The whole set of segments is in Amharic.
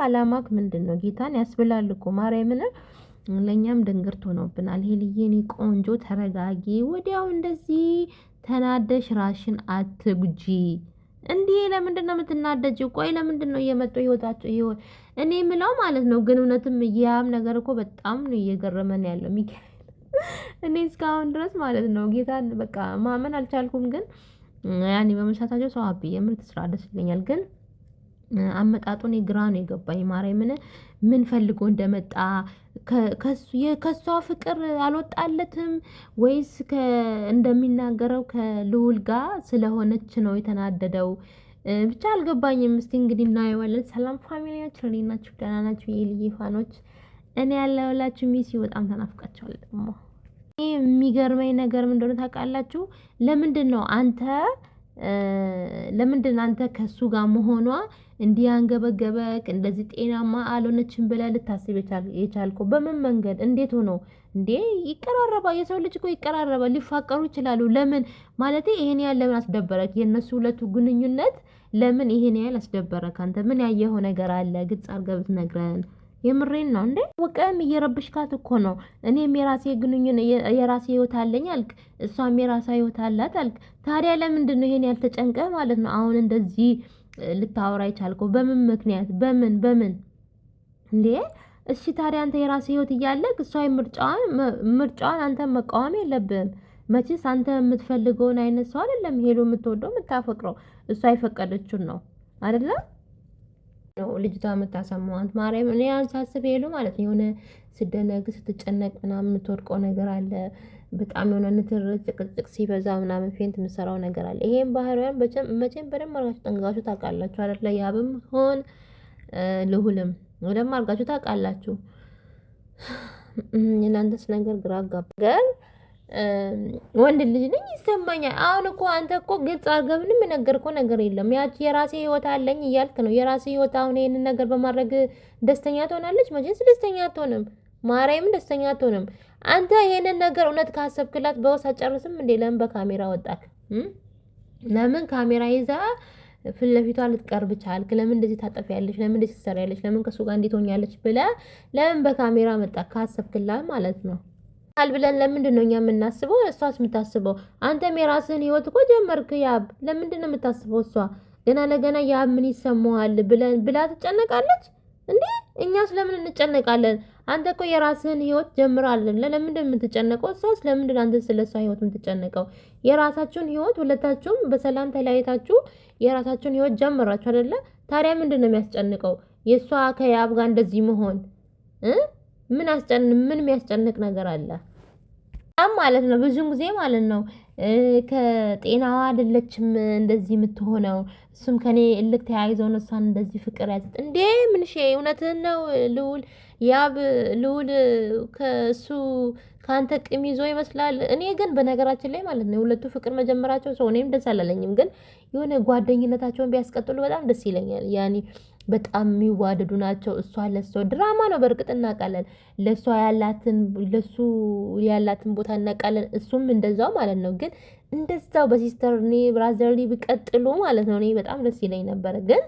አላማክ ምንድነው? ጌታን ያስብላል እኮ ማርያምን። ለኛም ድንግርት ሆኖብናል። ሄልዬ እኔ ቆንጆ ተረጋጊ። ወዲያው እንደዚህ ተናደሽ ራሽን አትጉጂ። እንዴ ለምንድነው የምትናደጂው? ቆይ ለምንድነው እየመጡ ህይወታቸው ይሆን? እኔ ምለው ማለት ነው። ግን እውነትም ያም ነገር እኮ በጣም ነው እየገረመን ያለው ሚካኤል። እኔ እስካሁን ድረስ ማለት ነው ጌታን በቃ ማመን አልቻልኩም። ግን ያኔ በመሳታቸው ሰው አብዬ የምር ትስራ ደስ ይለኛል። ግን አመጣጡን ግራ ነው የገባኝ። ማርያምን ምን ፈልጎ እንደመጣ ከሷ ፍቅር አልወጣለትም ወይስ እንደሚናገረው ከልዑል ጋር ስለሆነች ነው የተናደደው? ብቻ አልገባኝም። እስቲ እንግዲህ እናየዋለን። ሰላም ፋሚሊዎች እንዴት ናችሁ? ደህና ናችሁ? የልዬ ፋኖች እኔ ያለሁላችሁ ሚሲ በጣም ተናፍቃችኋል። ደግሞ የሚገርመኝ ነገር ምን እንደሆነ ታውቃላችሁ? ለምንድን አንተ ከሱ ጋር መሆኗ እንዲያንገበገበክ እንደዚህ ጤናማ አልሆነችም ብለህ ልታስብ የቻልከው በምን መንገድ እንዴት ሆኖ እንዴ? ይቀራረባል። የሰው ልጅ እኮ ይቀራረባል፣ ሊፋቀሩ ይችላሉ። ለምን ማለት ይሄን ያህል ለምን አስደበረክ? የእነሱ ሁለቱ ግንኙነት ለምን ይሄን ያህል አስደበረክ? አንተ ምን ያየኸው ነገር አለ? ግልጽ አድርገህ ብትነግረን። የምሬን ነው እንዴ? ወቀም እየረብሽካት እኮ ነው። እኔም የራሴ ግንኙነት የራሴ ህይወት አለኝ አልክ፣ እሷም የራሷ ህይወት አላት አልክ። ታዲያ ለምንድን ነው ይሄን ያልተጨንቀ ማለት ነው አሁን እንደዚህ ልታወራ ይቻልከው? በምን ምክንያት? በምን እንዴ? እሺ ታዲያ አንተ የራሴ ህይወት እያለክ እሷ ምርጫዋን አንተ መቃወም የለብህም። መቼስ አንተ የምትፈልገውን አይነት ሰው አይደለም ሄዶ የምትወደው የምታፈቅረው፣ እሷ የፈቀደችውን ነው አይደለም ነው ልጅቷ የምታሰማዋት። ማርያም እኔ ሳስብ ሄሉ ማለት ነው የሆነ ስደነግ ስትጨነቅ ምናምን የምትወድቀው ነገር አለ። በጣም የሆነ ንትር ጭቅጭቅ ሲበዛ ምናምን ፌንት የምትሰራው ነገር አለ። ይሄን ባህሪያን መቼም በደንብ አድርጋችሁ ጠንቅቃችሁ ታውቃላችሁ አይደለ? ያብም ሆን ልዑልም በደንብ አድርጋችሁ ታውቃላችሁ። የእናንተስ ነገር ግራ አጋባኝ። ወንድ ልጅ ነኝ ይሰማኛል። አሁን እኮ አንተ እኮ ግልጽ አድርገህ ምንም የነገርከው ነገር የለም። ያቺ የራሴ ህይወት አለኝ እያልክ ነው። የራሴ ህይወት አሁን ይሄንን ነገር በማድረግ ደስተኛ ትሆናለች? መቼስ ደስተኛ አትሆንም። ማርያምን ደስተኛ አትሆንም። አንተ ይሄንን ነገር እውነት ካሰብክላት በውስጥ አጨርስም እንዴ? ለምን በካሜራ ወጣክ? ለምን ካሜራ ይዛ ፊት ለፊቷ ልትቀርብ ቻልክ? ለምን እንደዚህ ታጠፊያለሽ? ለምን እንደዚህ ትሰሪያለሽ? ለምን ከሱ ጋር እንዴት ሆኛለች ብለህ ለምን በካሜራ መጣክ? ካሰብክላት ማለት ነው ብለን ለምንድን ነው እኛ የምናስበው? እሷስ የምታስበው? አንተም የራስህን ህይወት እኮ ጀመርክ። ያብ ለምንድን ነው የምታስበው? እሷ ገና ለገና ያብ ምን ይሰማዋል ብላ ትጨነቃለች እንዴ? እኛስ ለምን እንጨነቃለን? አንተ እኮ የራስህን ህይወት ጀምራለን። ለምንድን የምትጨነቀው? እሷስ ለምንድን አንተ ስለሷ ህይወት የምትጨነቀው? የራሳችሁን ህይወት ሁለታችሁም በሰላም ተለያይታችሁ የራሳችሁን ህይወት ጀምራችሁ አይደለ? ታዲያ ምንድን ነው የሚያስጨንቀው? የእሷ ከያብ ጋር እንደዚህ መሆን ምን የሚያስጨንቅ ነገር አለ? ማለት ነው ብዙን ጊዜ ማለት ነው ከጤናዋ አይደለችም እንደዚህ የምትሆነው። እሱም ከኔ እልክ ተያይዘው ነው እሷን እንደዚህ ፍቅር ያዘት እንዴ? ምን እውነትህን ነው ልዑል ከእሱ ከአንተ ቂም ይዞ ይመስላል። እኔ ግን በነገራችን ላይ ማለት ነው የሁለቱ ፍቅር መጀመራቸው ሰው እኔም ደስ አላለኝም። ግን የሆነ ጓደኝነታቸውን ቢያስቀጥሉ በጣም ደስ ይለኛል። ያኔ በጣም የሚዋደዱ ናቸው። እሷ ለሷ ድራማ ነው በእርግጥ እናውቃለን። ለሱ ያላትን ቦታ እናውቃለን። እሱም እንደዛው ማለት ነው። ግን እንደዛው በሲስተርሊ ብራዘርሊ ቢቀጥሉ ማለት ነው እኔ በጣም ደስ ይለኝ ነበር። ግን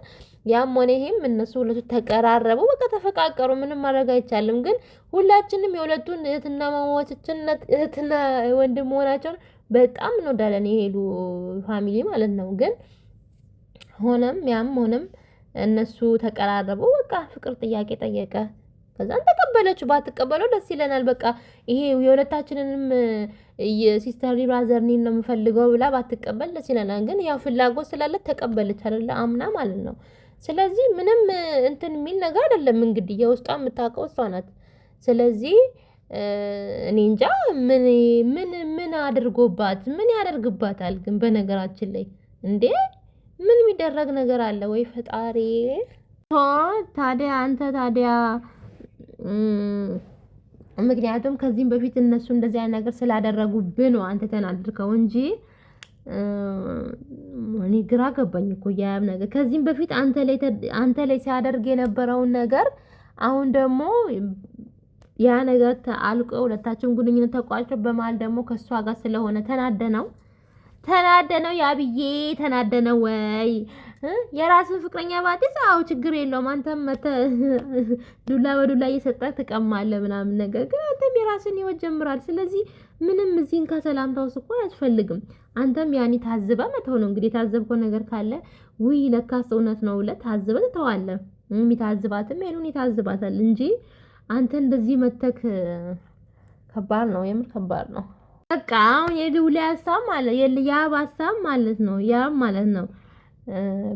ያም ሆነ ይሄም እነሱ ሁለቱ ተቀራረቡ፣ በቃ ተፈቃቀሩ። ምንም ማድረግ አይቻልም። ግን ሁላችንም የሁለቱን እህትና ወንድም መሆናቸውን በጣም እንወዳለን የሄሉ ፋሚሊ ማለት ነው። ግን ሆነም እነሱ ተቀራረቡ። በቃ ፍቅር ጥያቄ ጠየቀ፣ ከዛን ተቀበለችው። ባትቀበለው ደስ ይለናል። በቃ ይሄ የሁለታችንንም የሲስተር ብራዘር እኔን ነው የምፈልገው ብላ ባትቀበል ደስ ይለናል። ግን ያው ፍላጎት ስላለት ተቀበለች አይደለ? አምና ማለት ነው። ስለዚህ ምንም እንትን የሚል ነገር አይደለም። እንግዲህ የውስጧ የምታውቀው እሷ ናት። ስለዚህ እኔ እንጃ ምን አድርጎባት ምን ያደርግባታል? ግን በነገራችን ላይ እንዴ ምን የሚደረግ ነገር አለ ወይ ፈጣሪ? ታዲያ አንተ ምክንያቱም ከዚህም በፊት እነሱ እንደዚህ አይነት ነገር ስላደረጉብህ ነው አንተ ተናድርከው እንጂ እኔ ግራ ገባኝ እኮ ያብ ነገር። ከዚህም በፊት አንተ ላይ ሲያደርግ የነበረውን ነገር አሁን ደግሞ ያ ነገር አልቆ ሁለታችሁም ግንኙነት ተቋጭቶ በመሀል ደግሞ ከሷ ጋር ስለሆነ ተናደነው ያብዬ ተናደነው ወይ የራስን ፍቅረኛ ባትይዝ አዎ ችግር የለውም። አንተም ዱላ በዱላ እየሰጠህ ትቀማለህ ምናምን። ነገር ግን አንተም የራስን ህይወት ጀምራል። ስለዚህ ምንም እዚህን ከሰላምታው እኮ አያስፈልግም። አንተም ያኔ ታዝበህ መተው ነው እንግዲህ። የታዘብከው ነገር ካለ ውይ ለካስ እውነት ነው ብለህ ታዝበህ ትተዋለህ። የሚታዝባትም ሄሉን ይታዝባታል እንጂ አንተ እንደዚህ መተክ ከባድ ነው፣ የምር ከባድ ነው። በቃ አሁን የልውል ሀሳብ ማለት የልያብ ሀሳብ ማለት ነው። ያም ማለት ነው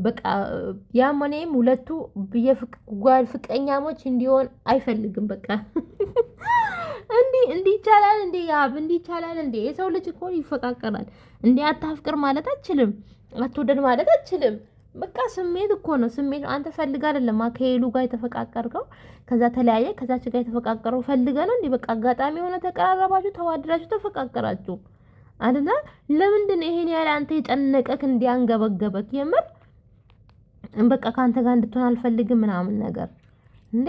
በቃ ያም ሆነም ሁለቱ ፍቅረኛሞች እንዲሆን አይፈልግም። በቃ እንዲህ ይቻላል እንዴ? ያብ እንዲህ ይቻላል እንዴ? የሰው ልጅ እኮ ይፈቃቀራል እንዴ? አታፍቅር ማለት አትችልም፣ አትወደድ ማለት አትችልም። በቃ ስሜት እኮ ነው። ስሜት አንተ ፈልጋ አይደለም ከሄሉ ጋር የተፈቃቀርከው፣ ከዛ ተለያየ፣ ከዛች ጋር የተፈቃቀረው ፈልጋ ነው እንዴ? በቃ አጋጣሚ የሆነ ተቀራረባችሁ፣ ተዋደዳችሁ፣ ተፈቃቀራችሁ አይደለ? ለምንድን ነው ይሄን ያለ አንተ የጨነቀክ እንዲያንገበገበክ? የምር በቃ ካንተ ጋር እንድትሆን አልፈልግም ምናምን ነገር እንዴ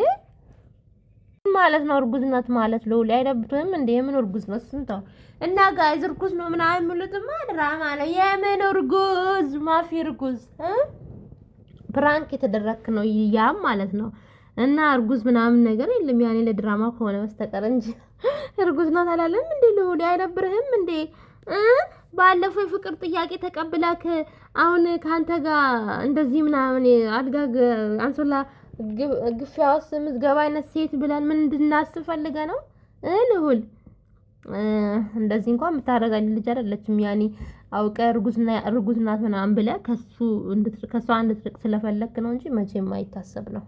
ማለት ነው። እርጉዝ ናት ማለት ለውል አይደብትም እንዴ? የምን እርጉዝ ነው ስንተው እና ጋይዝ እርጉዝ ነው ምናምን የሚሉትማ ድራማ ነው። የምን እርጉዝ ማፊ እርጉዝ ፕራንክ የተደረክ ነው ያም ማለት ነው። እና እርጉዝ ምናምን ነገር የለም ያኔ ለድራማ ከሆነ በስተቀር እንጂ እርጉዝ ናት አላለም እንዴ? ለውል አይደብርህም እንዴ? ባለፈው የፍቅር ጥያቄ ተቀብላክ አሁን ካንተ ጋር እንደዚህ ምናምን አድጋግ አንሶላ ግፊያ ውስጥ የምትገባ አይነት ሴት ብለን ምን እንድናስብ ፈልገ ነው? ልሁል እንደዚህ እንኳን የምታረጋኝ ልጅ አይደለችም። ያኔ አውቀ እርጉዝ ናት ምናምን ብለህ ከሷ እንድትርቅ ስለፈለክ ነው እንጂ መቼም አይታሰብ ነው።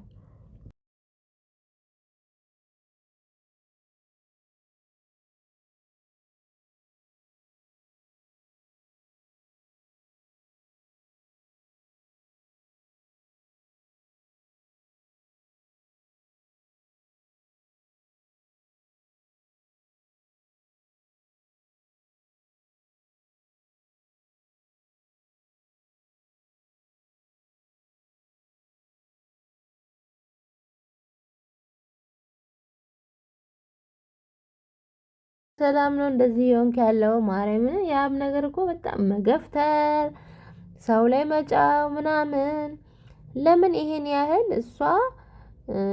ሰላም ነው እንደዚህ የሆንክ ያለው ማርያምን። ያም ነገር እኮ በጣም መገፍተር፣ ሰው ላይ መጫው ምናምን ለምን ይሄን ያህል እሷ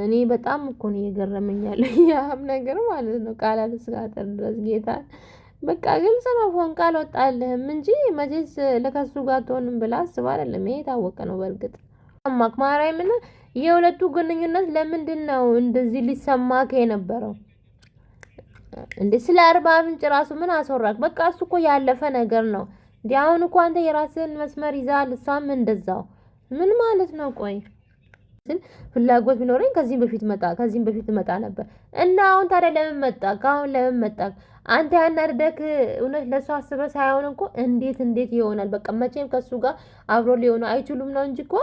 እኔ በጣም እኮ ነው የገረመኛል። ያም ነገር ማለት ነው ቃላት እስካጠር ድረስ ጌታ በቃ ግልጽ ነው። ፎንቃ አልወጣልህም እንጂ መቼስ ለከሱ ጋር ትሆንም ብላ አስባ አይደለም። ይሄ የታወቀ ነው። በእርግጥ አማክ ማርያምን የሁለቱ ግንኙነት ለምንድን ነው እንደዚህ ሊሰማክ የነበረው? እንዴ ስለ አርባ ምንጭ ራሱ ምን አስወራክ? በቃ እሱ እኮ ያለፈ ነገር ነው። እንዴ አሁን እኮ አንተ የራስህን መስመር ይዛል፣ እሷም እንደዛው። ምን ማለት ነው? ቆይ ፍላጎት ቢኖረኝ ከዚህም በፊት መጣ ነበር። እና አሁን ታዲያ ለምን መጣክ? አሁን ለምን መጣክ? አንተ ያናደደክ እውነት ለሷ አስበህ ሳይሆን እኮ እንዴት ይሆናል? በቃ መቼም ከሱ ጋር አብሮ ሊሆኑ አይችሉም ነው እንጂ እኮ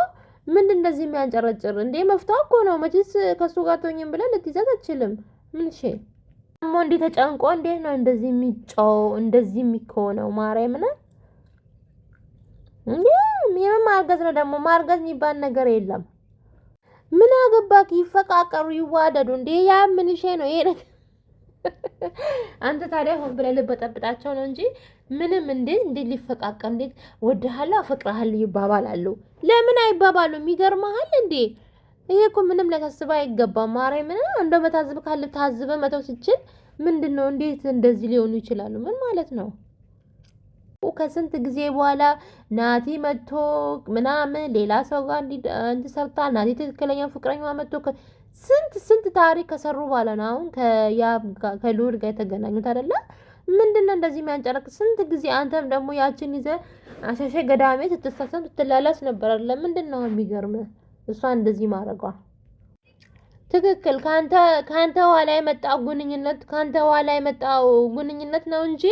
ምን እንደዚህ የሚያንጨረጭር እንዴ? መፍታው እኮ ነው። መቼስ ከሱ ጋር ተወኝም ብለህ ልትይዛት አትችልም። ምን እሺ ደግሞ እንዴ ተጨንቆ እንዴት ነው እንደዚህ የሚጫው እንደዚህ የሚኮነው? ማርያም ነው እንዴ? ምንም ማርገዝ ነው ደግሞ። ማርገዝ የሚባል ነገር የለም። ምን አገባክ? ይፈቃቀሩ ይዋደዱ እንዴ? ያ ምን እሺ ነው ይሄ? አንተ ታዲያ ሆን ብለህ ልበጠብጣቸው ነው እንጂ ምንም እንዴት ሊፈቃቀር እንዴት ወድሃለሁ አፈቅርሃለሁ ይባባላሉ? ለምን አይባባሉም? ይገርምሃል እንዴ? ይሄ እኮ ምንም ሊያሳስብ አይገባም። ማርያምን እንደው መታዘብ ካለ ታዝበ መተው ሲችል ምንድነው እንዴት እንደዚህ ሊሆኑ ይችላሉ? ምን ማለት ነው? ከስንት ጊዜ በኋላ ናቲ መጥቶ ምናምን ሌላ ሰው ጋር እንዲሰርታ ናቲ ትክክለኛ ፍቅረኛዋ መጥቶ ስንት ታሪክ ከሰሩ በኋላ ነው አሁን ከልዑል ጋር የተገናኙት አይደለ? ምንድነው እንደዚህ የሚያንጨረቅ? ስንት ጊዜ አንተም ደግሞ ያችን ይዘህ አሻሸ ገዳሜ ስትሳሰም ስትላላስ ነበር አይደለ? ምንድነው የሚገርምህ እሷ እንደዚህ ማድረጓ? ትክክል ካንተ ኋላ የመጣው ግንኙነት ነው እንጂ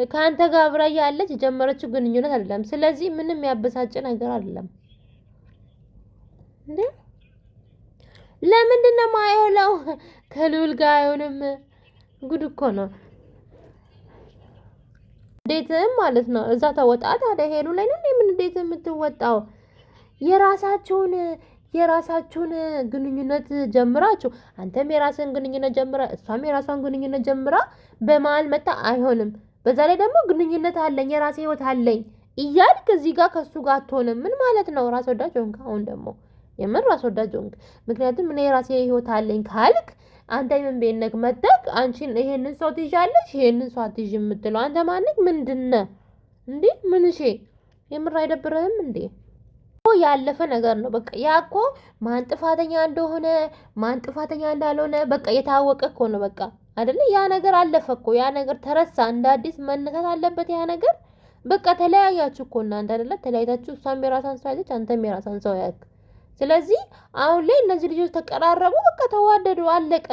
ካንተ ጋር አብራ ያለች የጀመረችው ግንኙነት አይደለም። ስለዚህ ምንም ያበሳጭ ነገር አይደለም እንዴ? ለምንድን ነው የማይሆነው? ከልዑል ጋር አይሆንም። ጉድ እኮ ነው። እንዴትም ማለት ነው እዛ ተወጣ ታዲያ ሄሉ ላይ ነው ምን እንዴት የምትወጣው? የራሳችሁን ግንኙነት ጀምራችሁ አንተም የራስን ግንኙነት ጀምራ እሷም የራሷን ግንኙነት ጀምራ በመሀል መታ አይሆንም። በዛ ላይ ደግሞ ግንኙነት አለኝ የራሴ ህይወት አለኝ እያልክ እዚህ ጋር ከሱ ጋር አትሆንም። ምን ማለት ነው? ራስ ወዳጅ ሆንክ። አሁን ደግሞ የምን ራስ ወዳጅ ሆንክ? ምክንያቱም እኔ የራሴ ህይወት አለኝ ካልክ አንተ ምን ቤነክ መጣክ አንቺን ይሄንን ሰው ትይዣለሽ ይሄንን ሰው አትይዥ የምትለው አንተ ማንክ ምንድነው እንዴ? ምን እሺ የምር አይደብርህም እንዴ? ያለፈ ነገር ነው። በቃ ያ እኮ ማን ጥፋተኛ እንደሆነ ማን ጥፋተኛ እንዳልሆነ በቃ የታወቀ እኮ ነው። በቃ አይደለ? ያ ነገር አለፈ እኮ። ያ ነገር ተረሳ። እንደ አዲስ መነሳት አለበት ያ ነገር። በቃ ተለያያችሁ እኮ እናንተ አይደለ? ተለያይታችሁ እሷም የራሷን ሰው ያዘች፣ አንተም የራሷን ሰው ያክ። ስለዚህ አሁን ላይ እነዚህ ልጆች ተቀራረቡ፣ በቃ ተዋደዱ፣ አለቀ።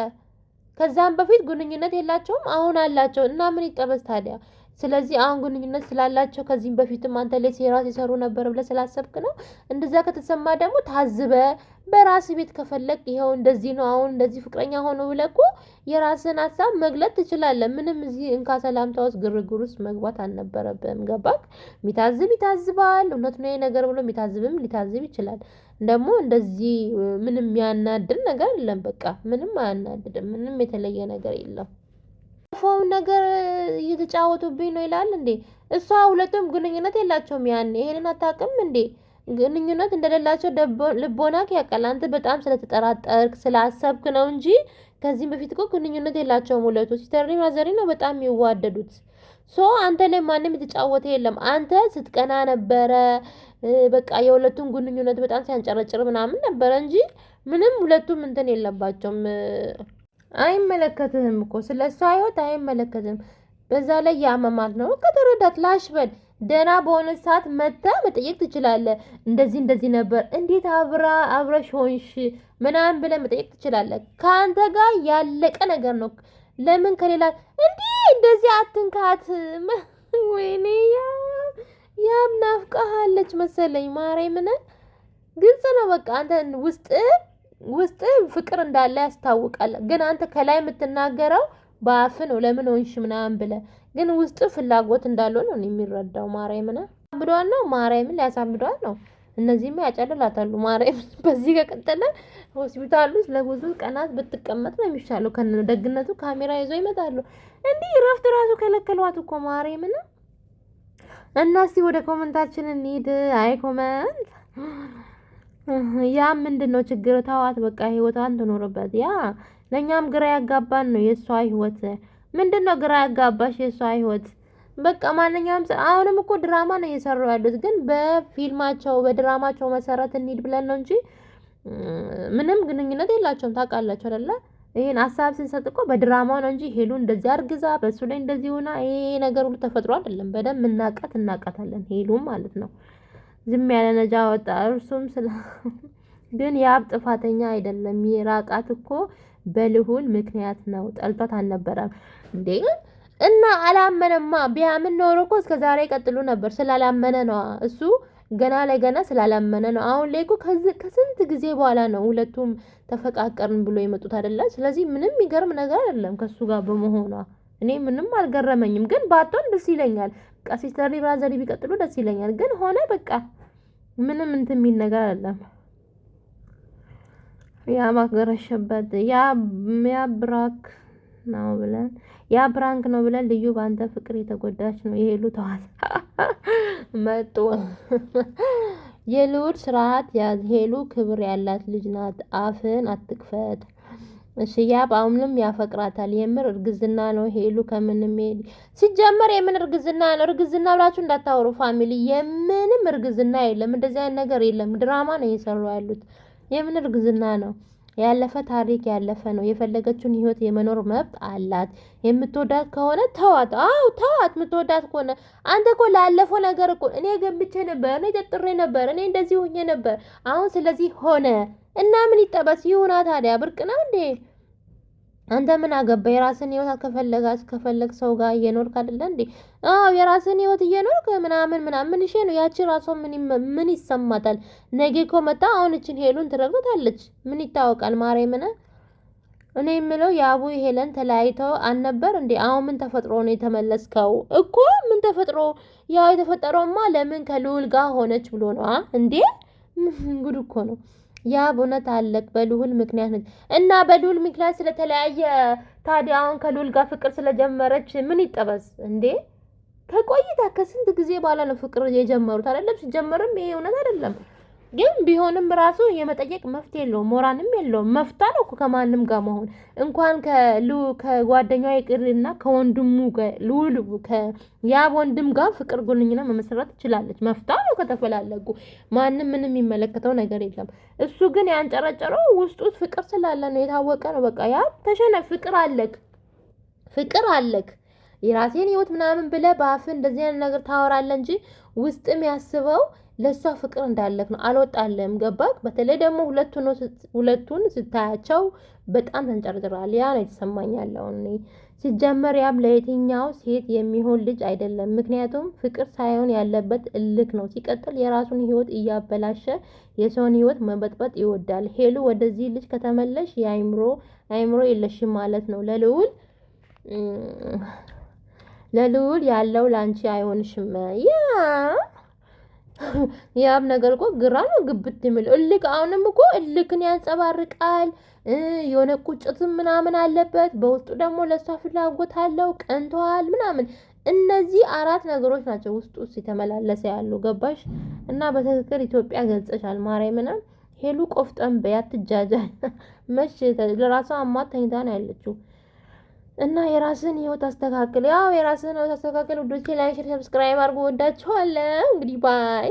ከዛም በፊት ግንኙነት የላቸውም፣ አሁን አላቸው እና ምን ይጠበስ ታዲያ? ስለዚህ አሁን ግንኙነት ስላላቸው ከዚህም በፊትም አንተ ላይ ሴራ ሲሰሩ ነበር ብለህ ስላሰብክ ነው። እንደዛ ከተሰማ ደግሞ ታዝበ በራስ ቤት ከፈለግ ይኸው እንደዚህ ነው አሁን እንደዚህ ፍቅረኛ ሆኖ ብለህ እኮ የራስህን ሀሳብ መግለጥ ትችላለህ። ምንም እዚህ እንካ ሰላምታ ውስጥ ግርግር ውስጥ መግባት አልነበረብህም። ገባክ? የሚታዝብ ይታዝባል። እውነት ነው ነገር ብሎ የሚታዝብም ሊታዝብ ይችላል። ደግሞ እንደዚህ ምንም የሚያናድድ ነገር የለም። በቃ ምንም አያናድድም። ምንም የተለየ ነገር የለም። ፎውን ነገር እየተጫወቱብኝ ነው ይላል እንዴ? እሷ ሁለቱም ግንኙነት የላቸውም። ያኔ ይሄንን አታውቅም እንዴ? ግንኙነት እንደሌላቸው ልቦናክ ያውቃል። አንተ በጣም ስለተጠራጠርክ ስላሰብክ ነው እንጂ ከዚህም በፊት እኮ ግንኙነት የላቸውም ሁለቱ። ሲስተርኒ ማዘሪ ነው በጣም የሚዋደዱት። ሶ አንተ ላይ ማንም የተጫወተ የለም። አንተ ስትቀና ነበረ። በቃ የሁለቱም ግንኙነት በጣም ሲያንጨረጭር ምናምን ነበረ እንጂ ምንም ሁለቱም እንትን የለባቸውም። አይመለከትህም እኮ ስለ እሷ ህይወት አይመለከትህም። በዛ ላይ ያመማት ነው። ከተረዳት ላሽበል ደህና በሆነ ሰዓት መጥተህ መጠየቅ ትችላለህ። እንደዚህ እንደዚህ ነበር እንዴት አብረሽ ሆንሽ ምናምን ብለህ መጠየቅ ትችላለህ። ከአንተ ጋር ያለቀ ነገር ነው። ለምን ከሌላ እንደዚህ አትንካት። ወይኔ ያም ናፍቃሃለች መሰለኝ። ማርያምን ግልጽ ነው በቃ አንተ ውስጥ ፍቅር እንዳለ ያስታውቃል። ግን አንተ ከላይ የምትናገረው በአፍ ነው ለምን ሆንሽ ምናምን ብለህ፣ ግን ውስጥ ፍላጎት እንዳለው ነው የሚረዳው። ማርያምን አብዷል ነው ማርያምን ሊያሳብዷል ነው። እነዚህማ ያጨልላታሉ። ማርያምን በዚህ ከቀጠለ ሆስፒታል ውስጥ ለብዙ ቀናት ብትቀመጥ ነው የሚሻለው። ከነደግነቱ ካሜራ ይዘው ይመጣሉ። እንዲህ ረፍት ራሱ ከለከሏት እኮ ማርያምን። እና እስቲ ወደ ኮመንታችን እንሂድ። አይ ኮመንት ያ ምንድነው ችግር? ተዋት በቃ ህይወቷን ትኖርበት። ያ ለኛም ግራ ያጋባን ነው የሷ ህይወት። ምንድነው ግራ ያጋባሽ የሷ ህይወት? በቃ ማንኛውም አሁንም እኮ ድራማ ነው እየሰሩ ያሉት፣ ግን በፊልማቸው በድራማቸው መሰረት እንሂድ ብለን ነው እንጂ ምንም ግንኙነት የላቸውም። ታውቃላችሁ አይደለ? ይሄን ሀሳብ ስንሰጥ እኮ በድራማው ነው እንጂ ሄሉ እንደዚህ አርግዛ በሱ ላይ እንደዚህ ሆና ይሄ ነገር ሁሉ ተፈጥሮ አይደለም። በደንብ እናቃታለን ሄሉም ማለት ነው። ዝም ያለ ነጃ ወጣ። እርሱም ግን ያብ ጥፋተኛ አይደለም። የራቃት እኮ በልሁል ምክንያት ነው። ጠልቷት አልነበረም እንዴ? እና አላመነማ። ቢያምን ኖሮ እኮ እስከ ዛሬ ቀጥሉ ነበር። ስላላመነ ነው እሱ ገና ለገና ስላላመነ ነው። አሁን ላይ እኮ ከስንት ጊዜ በኋላ ነው ሁለቱም ተፈቃቀርን ብሎ የመጡት አይደለ? ስለዚህ ምንም የሚገርም ነገር አይደለም ከሱ ጋር በመሆኗ። እኔ ምንም አልገረመኝም። ግን ባቶን ደስ ይለኛል። በቃ ሲስተር ብራዘር ቢቀጥሉ ደስ ይለኛል። ግን ሆነ በቃ ምንም እንትን የሚል ነገር አይደለም። ያ ማገረሸበት ያ ብራክ ነው ብለን ያ ብራንክ ነው ብለን ልዩ በአንተ ፍቅር የተጎዳች ነው የሄሉ ተዋት መጡ። የልውድ ስርዓት ያዝ። ሄሉ ክብር ያላት ልጅ ናት። አፍን አትክፈት። እሺ ያብ አሁንም ያፈቅራታል። የምር እርግዝና ነው ሄሉ ከምንም ሲጀመር የምን እርግዝና ነው? እርግዝና ብላችሁ እንዳታወሩ ፋሚሊ። የምንም እርግዝና የለም። እንደዚህ አይነት ነገር የለም። ድራማ ነው እየሰሩ ያሉት። የምን እርግዝና ነው? ያለፈ ታሪክ ያለፈ ነው። የፈለገችውን ህይወት የመኖር መብት አላት። የምትወዳት ከሆነ ተዋት። አው ተዋት። የምትወዳት ከሆነ አንተ እኮ ላለፈው ነገር እኮ እኔ ገምቼ ነበር፣ እኔ ጠጥሬ ነበር፣ እኔ እንደዚህ ሆኜ ነበር። አሁን ስለዚህ ሆነ እና ምን ይጠበስ ይሁና ታዲያ? ብርቅ ነው እንዴ? አንተ ምን አገባ? የራስን ህይወት ከፈለግ ሰው ጋር እየኖርክ አይደለ እንዴ? አዎ የራስን ህይወት እየኖርክ ምናምን እሺ ነው። ያቺ ራሷ ምን ይሰማታል? ነገ እኮ መጣ አሁን እቺን ሄሉን ትረግጣለች። ምን ይታወቃል? ማርያምን እኔ የምለው የአቡ ሄለን ተለያይተው አልነበር እንዴ? አሁን ምን ተፈጥሮ ነው የተመለስከው? እኮ ምን ተፈጥሮ? ያው የተፈጠረውማ ለምን ከልዑል ጋር ሆነች ብሎ ነው እንዴ? ጉድ እኮ ነው። ያ በእውነት አለቅ በልዑል ምክንያት እና በልዑል ምክንያት ስለተለያየ ታዲያ አሁን ከልዑል ጋር ፍቅር ስለጀመረች ምን ይጠበስ እንዴ? ከቆይታ ከስንት ጊዜ በኋላ ነው ፍቅር የጀመሩት አይደለም። ሲጀመርም ይሄ እውነት አይደለም። ግን ቢሆንም ራሱ የመጠየቅ መፍትሄ የለውም፣ ሞራንም የለውም። መፍታ ነው እኮ ከማንም ጋር መሆን እንኳን ከጓደኛዋ ይቅርና ከወንድሙ ልውል ከያብ ወንድም ጋር ፍቅር ግንኙነት መመስረት ትችላለች። መፍታ ነው ከተፈላለጉ፣ ማንም ምንም የሚመለከተው ነገር የለም። እሱ ግን ያንጨረጨረው ውስጡ ፍቅር ስላለ ነው፣ የታወቀ ነው። በቃ ያ ተሸነፍ፣ ፍቅር አለክ የራሴን ህይወት ምናምን ብለህ በአፍህ እንደዚህ አይነት ነገር ታወራለህ እንጂ ውስጥም ያስበው ለሷ ፍቅር እንዳለክ ነው። አልወጣለም። ገባክ? በተለይ ደግሞ ሁለቱን ስታያቸው በጣም ተንጨርጭራል። ያ ነው የተሰማኝ ያለው እኔ ሲጀመር። ያም ለየትኛው ሴት የሚሆን ልጅ አይደለም። ምክንያቱም ፍቅር ሳይሆን ያለበት እልክ ነው። ሲቀጥል የራሱን ህይወት እያበላሸ የሰውን ህይወት መበጥበጥ ይወዳል። ሄሉ ወደዚህ ልጅ ከተመለሽ የአይምሮ የለሽም ማለት ነው። ለልዑል ያለው ላንቺ አይሆንሽም። ያም ነገር እኮ ግራ ነው ግብት የሚለው እልክ። አሁንም እኮ እልክን ያንጸባርቃል። የሆነ ቁጭትም ምናምን አለበት በውስጡ ደግሞ ለሷ ፍላጎት አለው፣ ቀንተዋል ምናምን። እነዚህ 4 ነገሮች ናቸው ውስጡ የተመላለሰ ያሉ። ገባሽ? እና በትክክል ኢትዮጵያ ገልጸሻል። ማርያምን ሄሉ ቆፍጠን በይ፣ አትጃጃል። መቼ ለራሷ አማት ተኝታ ነው ያለችው። እና የራስን ህይወት አስተካክል። ያው የራስን ህይወት አስተካክል። ውዶቼ ላይክ፣ ሼር፣ ሰብስክራይብ አድርጉ። ወዳችኋለሁ። እንግዲህ ባይ